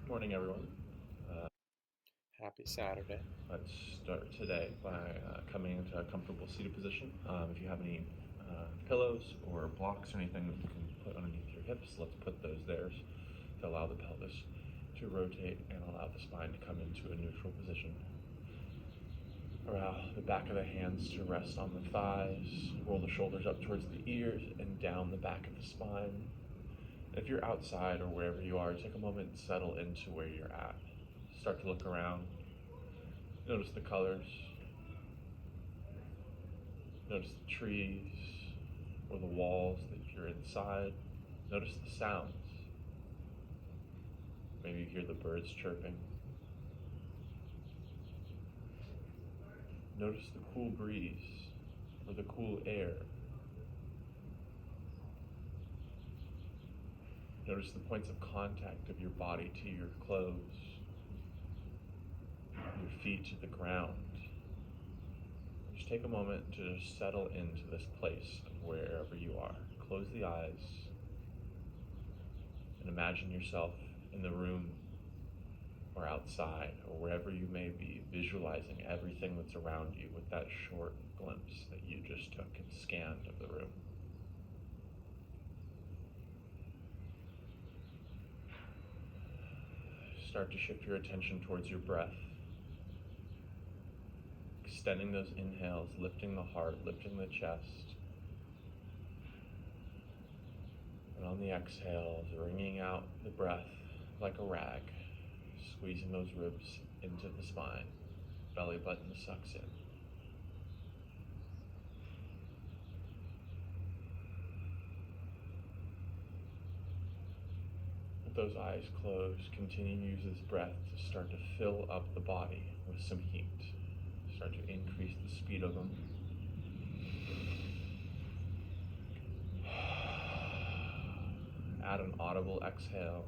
Morning, everyone. Happy Saturday. Let's start today by coming into a comfortable seated position. If you have any pillows or blocks or anything that you can put underneath your hips, let's put those there to allow the pelvis to rotate and allow the spine to come into a neutral position. Allow the back of the hands to rest on the thighs, roll the shoulders up towards the ears and down the back of the spine. If you're outside or wherever you are, take a moment and settle into where you're at. Start to look around. Notice the colors. Notice the trees or the walls if you're inside. Notice the sounds. Maybe you hear the birds chirping. Notice the cool breeze or the cool air. Notice the points of contact of your body to your clothes, your feet to the ground. Just take a moment to just settle into this place of wherever you are. Close the eyes and imagine yourself in the room or outside or wherever you may be, visualizing everything that's around you with that short glimpse that you just took and scanned of the room. Start to shift your attention towards your breath. Extending those inhales, lifting the heart, lifting the chest. And on the exhales, wringing out the breath like a rag, squeezing those ribs into the spine. Belly button sucks in. With those eyes closed, continue to use this breath to start to fill up the body with some heat. Start to increase the speed of them. Add an audible exhale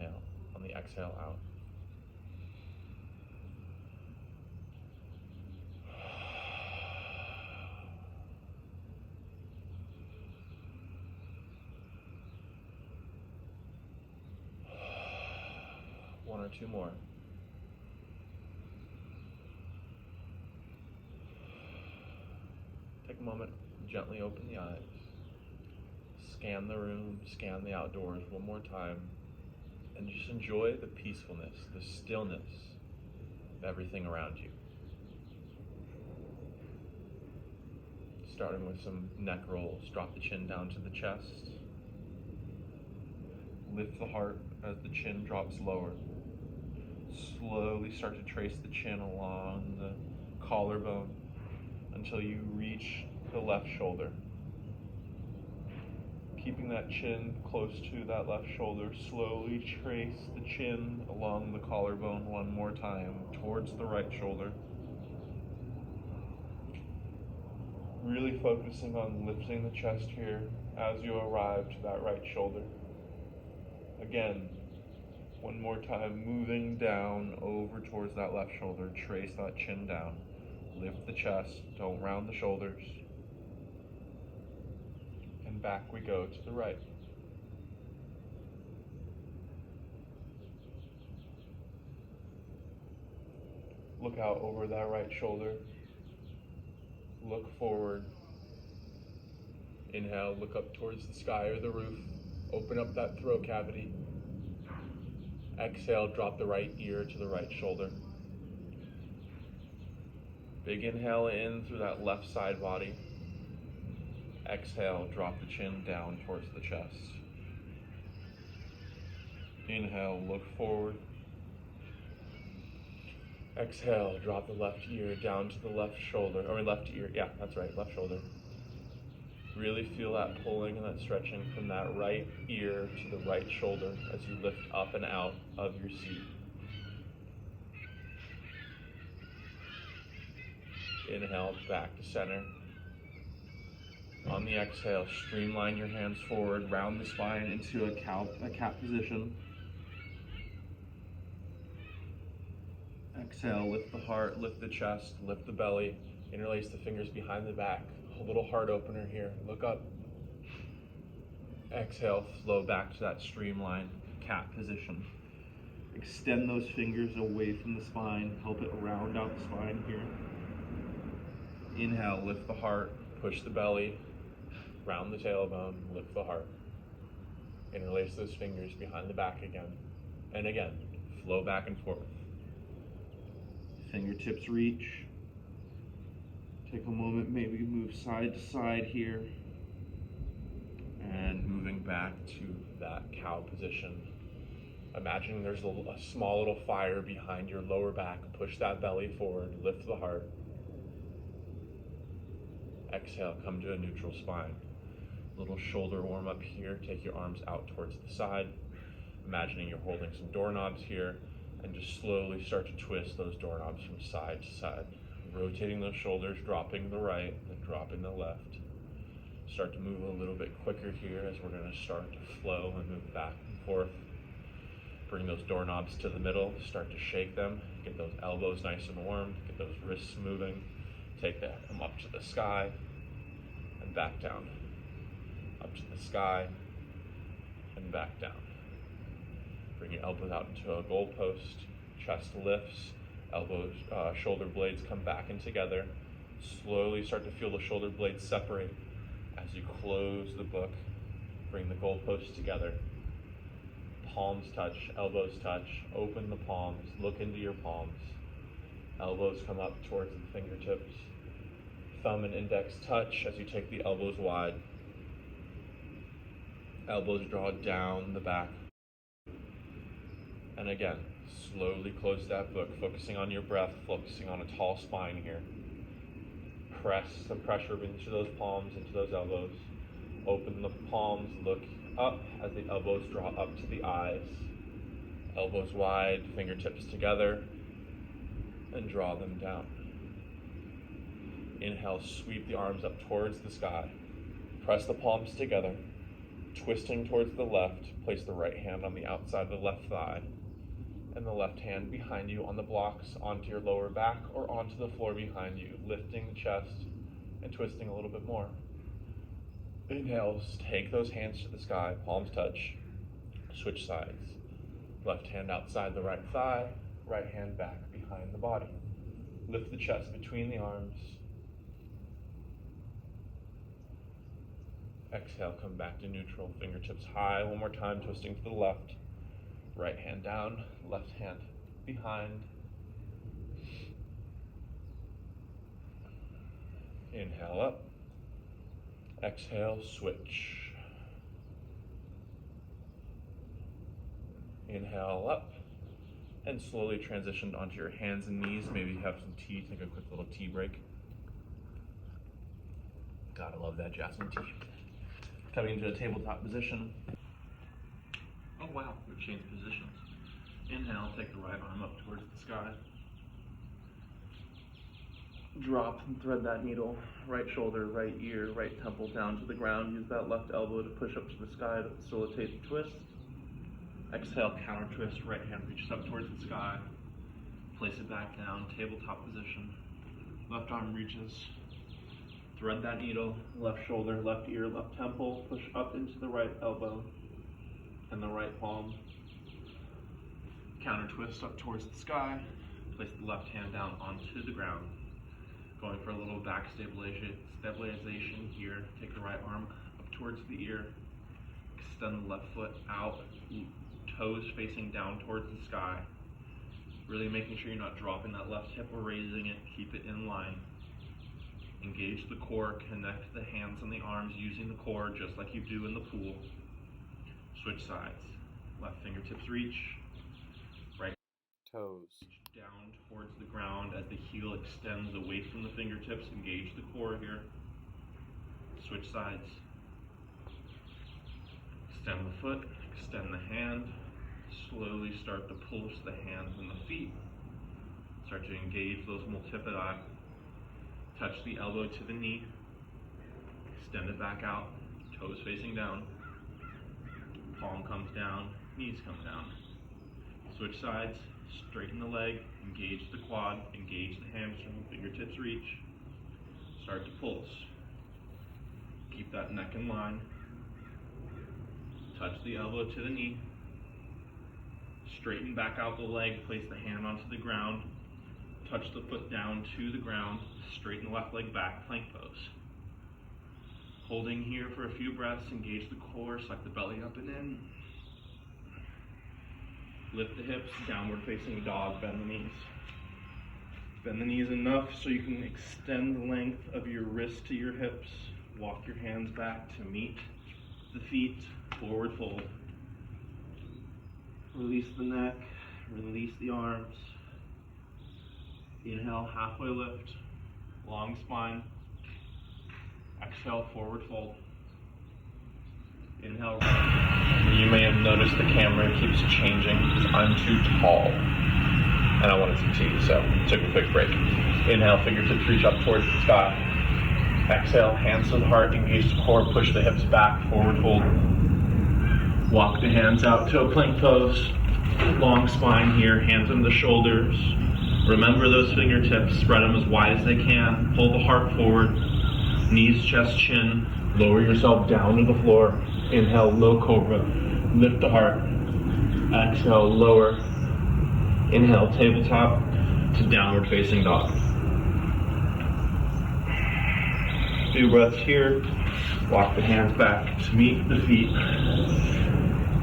on the exhale out. One or two more. Take a moment, gently open the eyes. Scan the room, scan the outdoors one more time, and just enjoy the peacefulness, the stillness of everything around you. Starting with some neck rolls, drop the chin down to the chest. Lift the heart as the chin drops lower. Slowly start to trace the chin along the collarbone until you reach the left shoulder. Keeping that chin close to that left shoulder, slowly trace the chin along the collarbone one more time towards the right shoulder. Really focusing on lifting the chest here as you arrive to that right shoulder. Again, one more time, moving down over towards that left shoulder. Trace that chin down. Lift the chest, don't round the shoulders. And back we go to the right. Look out over that right shoulder. Look forward. Inhale, look up towards the sky or the roof. Open up that throat cavity. Exhale, drop the right ear to the right shoulder. Big inhale in through that left side body. Exhale, drop the chin down towards the chest. Inhale, look forward. Exhale, drop the left ear down to the left shoulder, or left ear, yeah, that's right, left shoulder. Really feel that pulling and that stretching from that right ear to the right shoulder as you lift up and out of your seat. Inhale, back to center. On the exhale, streamline your hands forward, round the spine into a cat position. Exhale, lift the heart, lift the chest, lift the belly, interlace the fingers behind the back. A little heart opener here, look up. Exhale, flow back to that streamlined cat position. Extend those fingers away from the spine, help it round out the spine here. Inhale, lift the heart, push the belly, round the tailbone, lift the heart. Interlace those fingers behind the back again. And again, flow back and forth. Fingertips reach. Take a moment, maybe move side to side here. And moving back to that cow position. Imagine there's a small little fire behind your lower back. Push that belly forward, lift the heart. Exhale, come to a neutral spine. Little shoulder warm up here. Take your arms out towards the side. Imagining you're holding some doorknobs here, and just slowly start to twist those doorknobs from side to side. Rotating those shoulders, dropping the right, then dropping the left. Start to move a little bit quicker here as we're going to start to flow and move back and forth. Bring those doorknobs to the middle, start to shake them, get those elbows nice and warm, get those wrists moving. Take them up to the sky and back down. Up to the sky and back down. Bring your elbows out into a goalpost, chest lifts, elbows, shoulder blades come back in together. Slowly start to feel the shoulder blades separate. As you close the book, bring the goalposts together. Palms touch, elbows touch, open the palms, look into your palms. Elbows come up towards the fingertips. Thumb and index touch as you take the elbows wide. Elbows draw down the back. And again, slowly close that book, focusing on your breath, focusing on a tall spine here. Press some pressure into those palms, into those elbows. Open the palms, look up as the elbows draw up to the eyes. Elbows wide, fingertips together, and draw them down. Inhale, sweep the arms up towards the sky. Press the palms together. Twisting towards the left, place the right hand on the outside of the left thigh, and the left hand behind you on the blocks onto your lower back or onto the floor behind you, lifting the chest and twisting a little bit more. Inhale, take those hands to the sky, palms touch, switch sides. Left hand outside the right thigh, right hand back behind the body. Lift the chest between the arms. Exhale, come back to neutral, fingertips high. One more time, twisting to the left. Right hand down, left hand behind. Inhale up. Exhale, switch. Inhale up. And slowly transition onto your hands and knees. Maybe you have some tea, take a quick little tea break. Gotta love that jasmine tea. Coming into a tabletop position. Oh wow, we've changed positions. Inhale, take the right arm up towards the sky. Drop and thread that needle, right shoulder, right ear, right temple down to the ground. Use that left elbow to push up to the sky to facilitate the twist. Exhale, counter twist, right hand reaches up towards the sky. Place it back down, tabletop position. Left arm reaches. Thread that needle, left shoulder, left ear, left temple, push up into the right elbow and the right palm. Counter twist up towards the sky. Place the left hand down onto the ground. Going for a little back stabilization here. Take the right arm up towards the ear. Extend the left foot out, toes facing down towards the sky. Really making sure you're not dropping that left hip or raising it. Keep it in line. Engage the core, connect the hands and the arms using the core just like you do in the pool. Switch sides. Left fingertips reach. Right Toes down towards the ground as the heel extends away from the fingertips. Engage the core here. Switch sides. Extend the foot, extend the hand. Slowly start to pulse the hands and the feet. Start to engage those multifidi. Touch the elbow to the knee. Extend it back out. Toes facing down. Palm comes down. Knees come down. Switch sides. Straighten the leg. Engage the quad. Engage the hamstring. Fingertips reach. Start to pulse. Keep that neck in line. Touch the elbow to the knee. Straighten back out the leg, place the hand onto the ground, touch the foot down to the ground, straighten the left leg back, plank pose. Holding here for a few breaths, engage the core, suck the belly up and in. Lift the hips, downward facing dog, bend the knees. Bend the knees enough so you can extend the length of your wrist to your hips. Walk your hands back to meet the feet, forward fold. Release the neck, release the arms. Inhale, halfway lift, long spine. Exhale, forward fold. Inhale. You may have noticed the camera keeps changing because I'm too tall and I want to succeed, so took a quick break. Inhale, fingertips reach up towards the sky. Exhale, hands to the heart, engage the core, push the hips back, forward fold. Walk the hands out to a plank pose. Long spine here, hands on the shoulders. Remember those fingertips, spread them as wide as they can. Pull the heart forward, knees, chest, chin. Lower yourself down to the floor. Inhale, low cobra, lift the heart. Exhale, lower. Inhale, tabletop to downward facing dog. Few breaths here. Walk the hands back to meet the feet.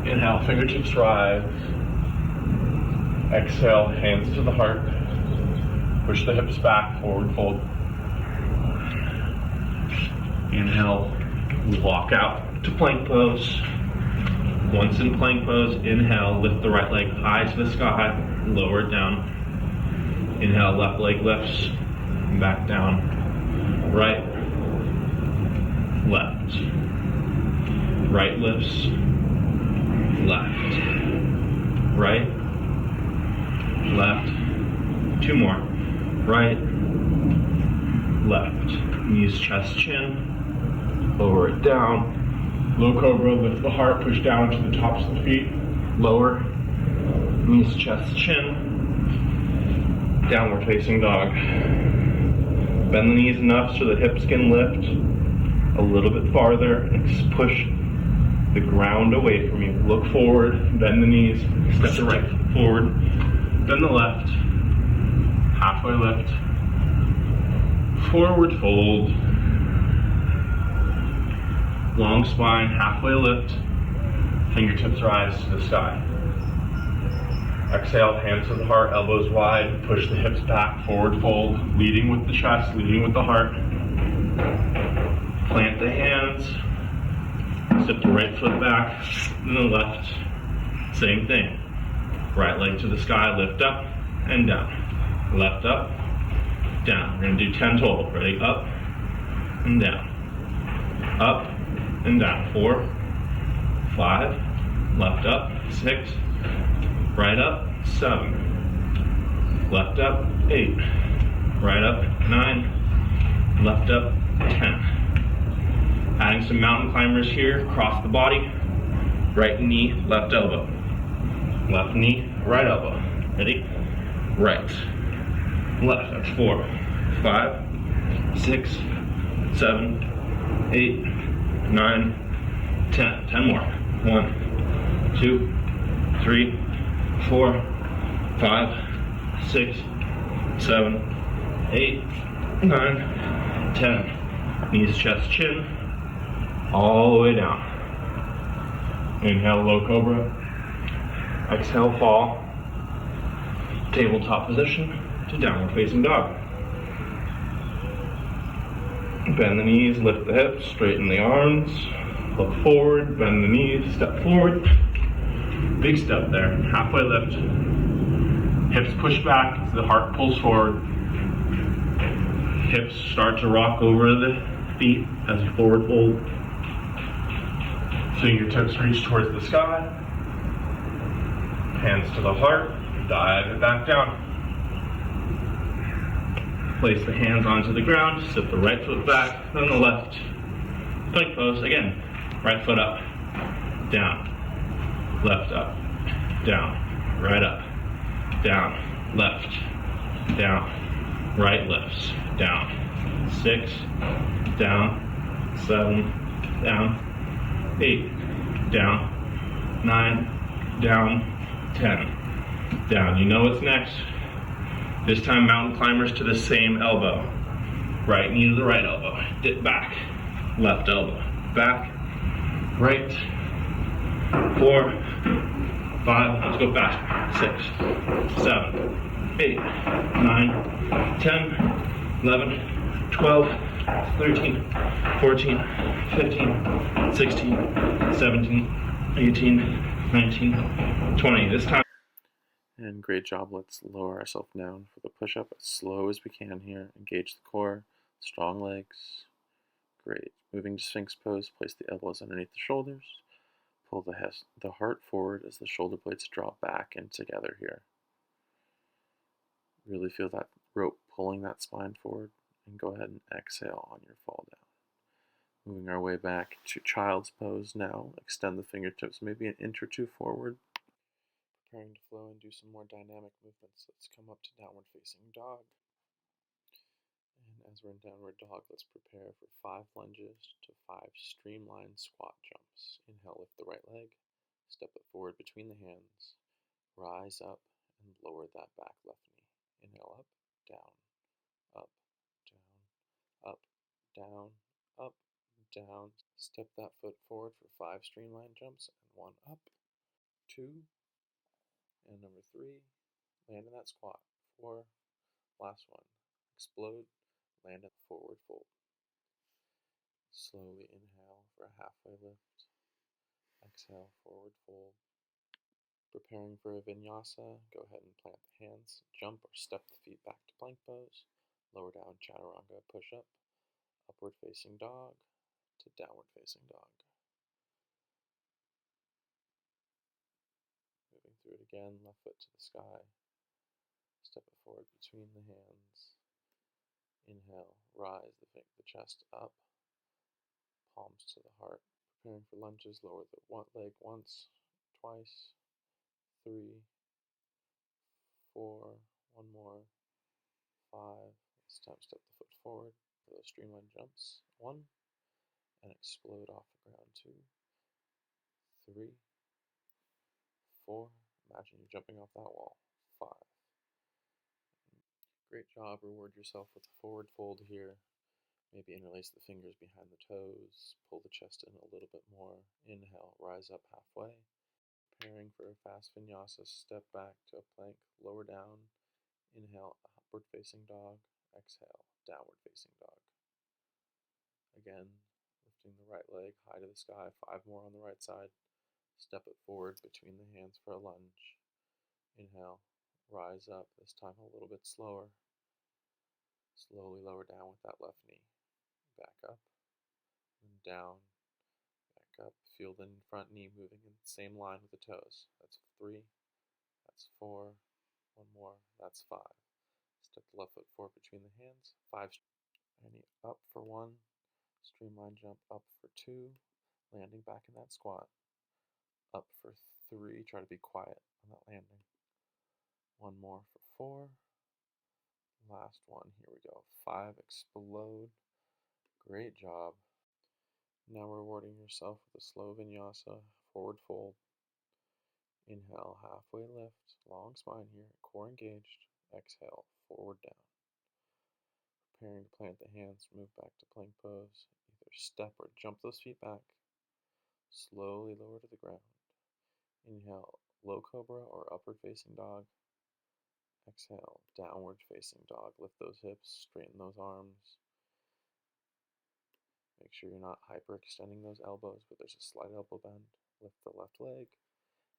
Inhale, fingertips rise. Exhale, hands to the heart. Push the hips back, forward fold. Inhale, walk out to plank pose. Once in plank pose, inhale, lift the right leg high to the sky, lower it down. Inhale, left leg lifts, back down. Right, left. Right lifts, left. Right, left. Two more. Right, left. Knees, chest, chin. Lower it down. Low cobra, lift the heart, push down to the tops of the feet. Lower. Knees, chest, chin. Downward facing dog. Bend the knees enough so the hips can lift a little bit farther and just push the ground away from you. Look forward, bend the knees, step the right foot forward, bend the left, halfway lift, forward fold, long spine, halfway lift, fingertips rise to the sky. Exhale, hands to the heart, elbows wide, push the hips back, forward fold, leading with the chest, leading with the heart. Plant the hands, step the right foot back, and the left, same thing. Right leg to the sky, lift up and down. Left up, down. We're gonna do 10 total. Ready? Up and down. Up and down. 4, 5, left up, 6, right up, 7, left up, 8, right up, 9, left up, 10. Adding some mountain climbers here, cross the body, right knee, left elbow, left knee, right elbow. Ready? Right, left, that's 4, 5, 6, 7, 8, 9, 10. 10 more. 1, 2, 3, 4, 5, 6, 7, 8, 9, 10. Knees, chest, chin, all the way down. Inhale, low cobra. Exhale, fall. Tabletop position to downward facing dog. Bend the knees, lift the hips, straighten the arms. Look forward, bend the knees, step forward. Big step there, halfway lift. Hips push back as the heart pulls forward. Hips start to rock over the feet as you forward fold. Fingertips reach towards the sky. Hands to the heart, dive it back down. Place the hands onto the ground, step the right foot back, then the left. Plank pose, again. Right foot up, down, left up, down, right up, down, left, down, right lifts, down, 6, down, 7, down, 8, down, 9, down, 10. Down. You know what's next. This time mountain climbers to the same elbow. Right knee to the right elbow. Dip back. Left elbow. Back. Right. 4, 5. Let's go faster. 6, 7, 8, 9, 10, 11, 12, 13, 14, 15, 16, 17, 18, 19, 20. This time. And great job. Let's lower ourselves down for the push-up as slow as we can here. Engage the core, strong legs. Great. Moving to Sphinx pose, place the elbows underneath the shoulders. Pull the heart forward as the shoulder blades draw back and together here. Really feel that rope pulling that spine forward, and go ahead and exhale on your fall down. Moving our way back to child's pose now. Extend the fingertips maybe an inch or two forward. Preparing to flow and do some more dynamic movements. Let's come up to downward facing dog. And as we're in downward dog, let's prepare for 5 lunges to 5 streamlined squat jumps. Inhale, lift the right leg. Step it forward between the hands. Rise up and lower that back left knee. Inhale, up, down, up, down, up, down, up, down. Step that foot forward for 5 streamlined jumps and 1 up, 2, and number 3. Land in that squat. 4, last one. Explode, land at forward fold. Slowly inhale for a halfway lift. Exhale, forward fold. Preparing for a vinyasa, go ahead and plant the hands, jump or step the feet back to plank pose, lower down chaturanga push-up, upward facing dog to downward facing dog. Moving through it again, left foot to the sky, step it forward between the hands. Inhale, rise the chest up, palms to the heart. Preparing for lunges, lower the leg once, twice, 3, 4, 1 more, 5. This time step the foot forward for those streamlined jumps. 1, and explode off the ground. 2, 3, 4. Imagine you're jumping off that wall. 5. Great job. Reward yourself with a forward fold here. Maybe interlace the fingers behind the toes. Pull the chest in a little bit more. Inhale, rise up halfway. Preparing for a fast vinyasa, step back to a plank, lower down. Inhale, upward facing dog. Exhale, downward facing dog. Again, lifting the right leg high to the sky. 5 more on the right side. Step it forward between the hands for a lunge. Inhale, rise up, this time a little bit slower. Slowly lower down with that left knee. Back up, and down, back up. Feel the front knee moving in the same line with the toes. That's 3, that's 4, 1 more, that's 5. Step the left foot forward between the hands. 5, knee up for 1, streamline jump up for 2, landing back in that squat. Up for 3, try to be quiet on that landing. 1 more for 4. Last one, here we go. 5, explode. Great job. Now rewarding yourself with a slow vinyasa, forward fold. Inhale, halfway lift, long spine here, core engaged. Exhale, forward down. Preparing to plant the hands, move back to plank pose. Either step or jump those feet back. Slowly lower to the ground. Inhale, low cobra or upward facing dog. Exhale, downward facing dog. Lift those hips, straighten those arms. Make sure you're not hyperextending those elbows, but there's a slight elbow bend. Lift the left leg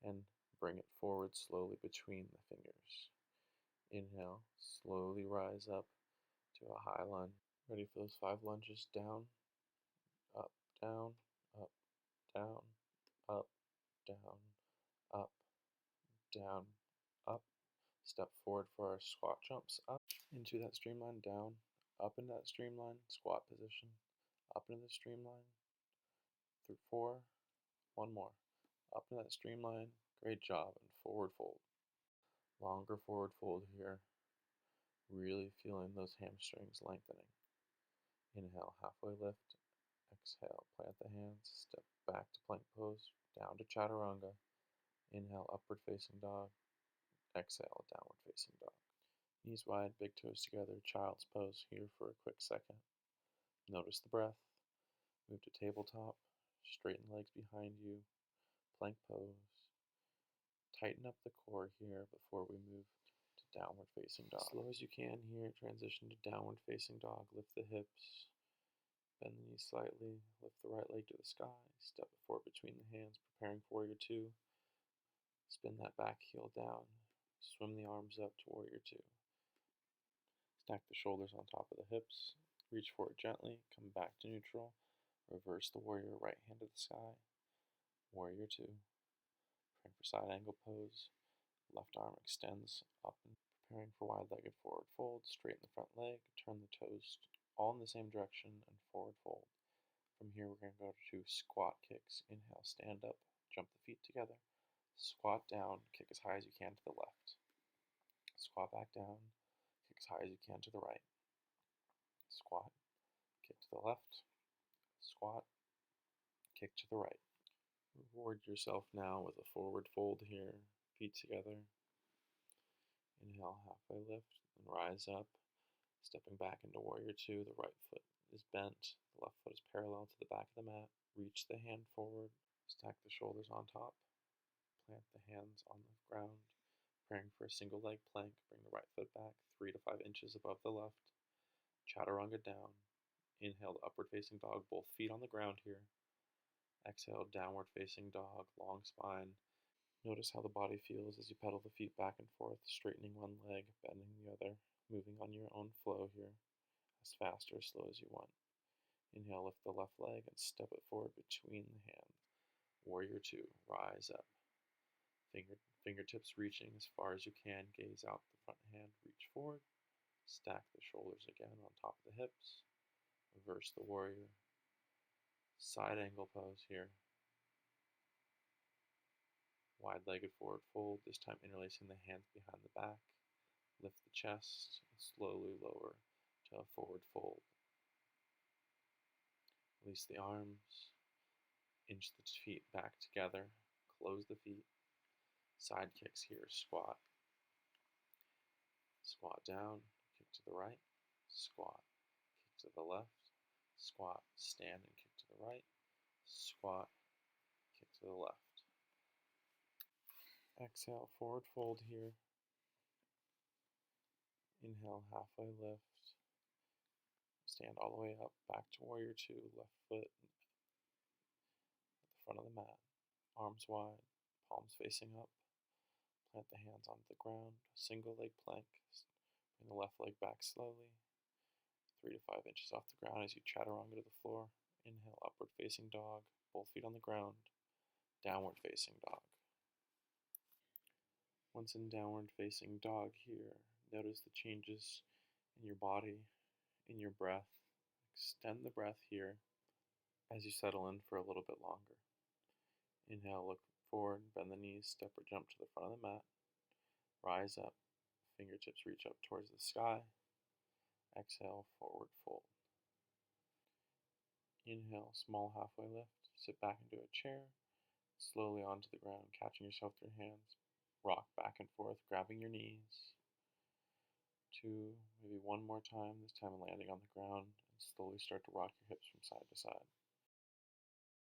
and bring it forward slowly between the fingers. Inhale, slowly rise up to a high lunge. Ready for those 5 lunges. Down, up, down, up, down, up, down, up, down, up. Step forward for our squat jumps. Up into that streamline, down, up into that streamline, squat position, up into the streamline, through 4, 1 more, up into that streamline, great job, and forward fold. Longer forward fold here, really feeling those hamstrings lengthening. Inhale, halfway lift, exhale, plant the hands, step back to plank pose, down to chaturanga, Inhale, upward facing dog. Exhale, downward facing dog. Knees wide, big toes together, child's pose here for a quick second. Notice the breath. Move to tabletop. Straighten legs behind you. Plank pose. Tighten up the core here before we move to downward facing dog. Slow as you can here, transition to downward facing dog. Lift the hips. Bend the knees slightly. Lift the right leg to the sky. Step it forward between the hands, preparing for warrior two. Spin that back heel down. Swim the arms up to warrior two. Stack the shoulders on top of the hips. Reach forward gently. Come back to neutral. Reverse the warrior, right hand to the sky. Warrior two. Prepare for side angle pose. Left arm extends up and preparing for wide-legged forward fold. Straighten the front leg. Turn the toes all in the same direction and forward fold. From here, we're going to go to squat kicks. Inhale, stand up, jump the feet together. Squat down, kick as high as you can to the left. Squat back down, kick as high as you can to the right. Squat, kick to the left. Squat, kick to the right. Reward yourself now with a forward fold here, feet together. Inhale, halfway lift, and rise up. Stepping back into warrior two, the right foot is bent, the left foot is parallel to the back of the mat. Reach the hand forward, stack the shoulders on top, plant the hands on the ground, preparing for a single leg plank. Bring the right foot back 3 to 5 inches above the left. Chaturanga down. Inhale to upward facing dog, both feet on the ground here. Exhale, downward facing dog, long spine. Notice how the body feels as you pedal the feet back and forth, straightening one leg, bending the other, moving on your own flow here, as fast or as slow as you want. Inhale, lift the left leg and step it forward between the hands. Warrior two, rise up. Fingertips reaching as far as you can, gaze out the front hand, reach forward. Stack the shoulders again on top of the hips. Reverse the warrior. Side angle pose here. Wide-legged forward fold, this time interlacing the hands behind the back. Lift the chest and slowly lower to a forward fold. Release the arms. Inch the feet back together. Close the feet. Side kicks here, squat. Squat down, kick to the right. Squat, kick to the left. Squat, stand and kick to the right. Squat, kick to the left. Exhale, forward fold here. Inhale, halfway lift. Stand all the way up, back to warrior two, left foot at the front of the mat. Arms wide, palms facing up. Plant the hands onto the ground, single leg plank. Bring the left leg back slowly, 3 to 5 inches off the ground as you chaturanga to the floor. Inhale, upward facing dog, both feet on the ground. Downward facing dog. Once in downward facing dog here, notice the changes in your body, in your breath. Extend the breath here as you settle in for a little bit longer. Inhale, look forward, bend the knees, step or jump to the front of the mat. Rise up, fingertips reach up towards the sky. Exhale, forward fold. Inhale, small halfway lift. Sit back into a chair, slowly onto the ground, catching yourself with your hands. Rock back and forth, grabbing your knees. 2, maybe 1 more time, this time landing on the ground, and slowly start to rock your hips from side to side.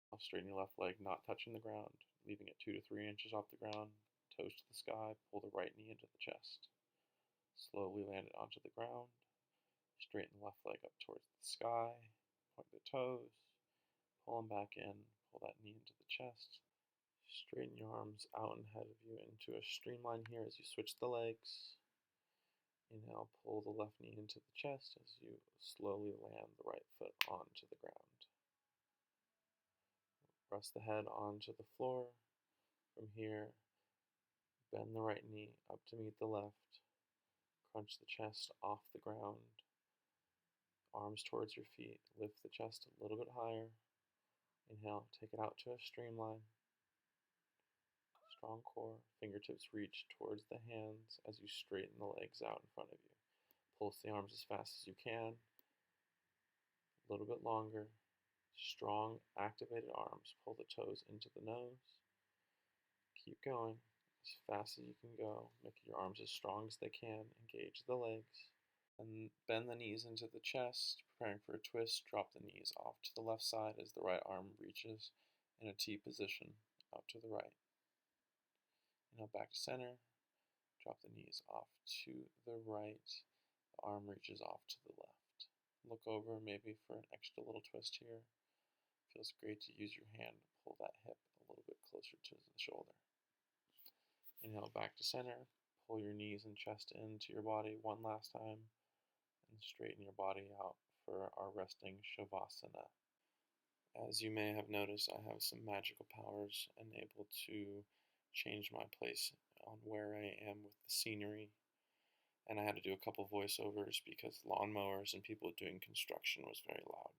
Now straighten your left leg, not touching the ground, leaving it 2 to 3 inches off the ground, toes to the sky, pull the right knee into the chest. Slowly land it onto the ground, straighten the left leg up towards the sky, point the toes, pull them back in, pull that knee into the chest. Straighten your arms out and ahead of you into a streamline here as you switch the legs. Inhale, pull the left knee into the chest as you slowly land the right foot onto the ground. Rest the head onto the floor. From here, bend the right knee up to meet the left. Crunch the chest off the ground. Arms towards your feet. Lift the chest a little bit higher. Inhale, take it out to a streamline. Strong core. Fingertips reach towards the hands as you straighten the legs out in front of you. Pulse the arms as fast as you can. A little bit longer. Strong, activated arms. Pull the toes into the nose. Keep going as fast as you can go, making your arms as strong as they can. Engage the legs. And bend the knees into the chest, preparing for a twist. Drop the knees off to the left side as the right arm reaches in a T position out to the right. Inhale back to center. Drop the knees off to the right. The arm reaches off to the left. Look over maybe for an extra little twist here. Feels great to use your hand to pull that hip a little bit closer to the shoulder. Inhale back to center. Pull your knees and chest into your body one last time. And straighten your body out for our resting Shavasana. As you may have noticed, I have some magical powers and able to change my place on where I am with the scenery. And I had to do a couple voiceovers because lawnmowers and people doing construction was very loud.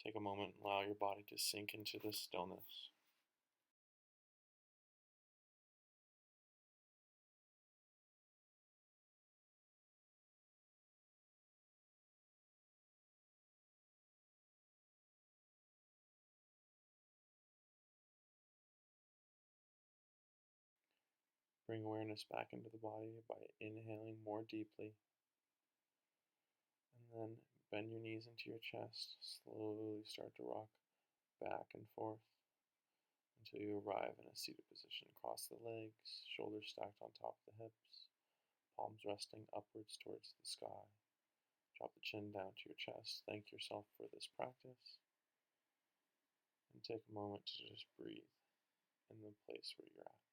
Take a moment and allow your body to sink into this stillness. Bring awareness back into the body by inhaling more deeply. And then bend your knees into your chest. Slowly start to rock back and forth until you arrive in a seated position. Cross the legs, shoulders stacked on top of the hips, palms resting upwards towards the sky. Drop the chin down to your chest. Thank yourself for this practice. And take a moment to just breathe in the place where you're at.